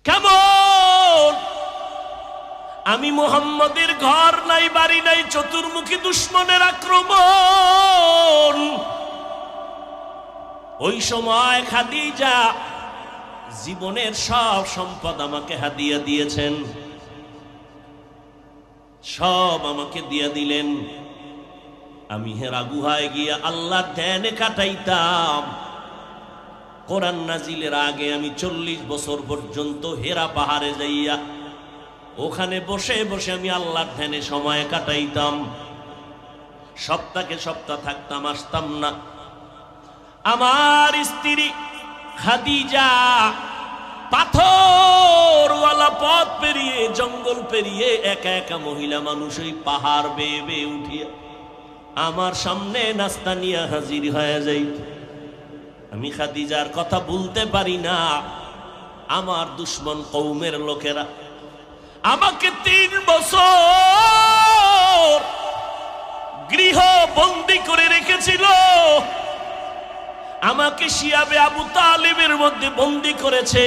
কেমন আমি মুহাম্মদের ঘর নাই বাড়ি নাই, চতুর্মুখী দুশমনের আক্রমণ। ওই সময় খাদিজা জীবনের সব সম্পদ আমাকে হাদিয়া দিয়েছেন, সব আমাকে দিয়ে দিলেন। আমি হেরা গুহায় গিয়ে আল্লাহর ধ্যানে কাটাইতাম। কোরআন নাজিলের আগে আমি 40 বছর পর্যন্ত হেরা পাহাড়ে যাইয়া ওখানে বসে বসে আমি আল্লাহর ধ্যানে সময় কাটাইতাম। সপ্তাহে সপ্তাহ থাকতাম, আসতাম না। আমার স্ত্রী খাদিজা পাথরওয়ালা পথ পেরিয়ে, জঙ্গল পেরিয়ে একা একা মহিলা মানুষ ওই পাহাড় বেয়ে বেয়ে উঠিয়া আমার সামনে নাস্তা নিয়ে হাজির হয়ে যাইত। আমি খাদিজার কথা ভুলতে পারি না। আমার দুশ্মন কওমের লোকেরা আমাকে 3 বছর গৃহ বন্দী করে রেখেছিল। আমাকে শিয়াবে আবু তালিবের মধ্যে বন্দী করেছে।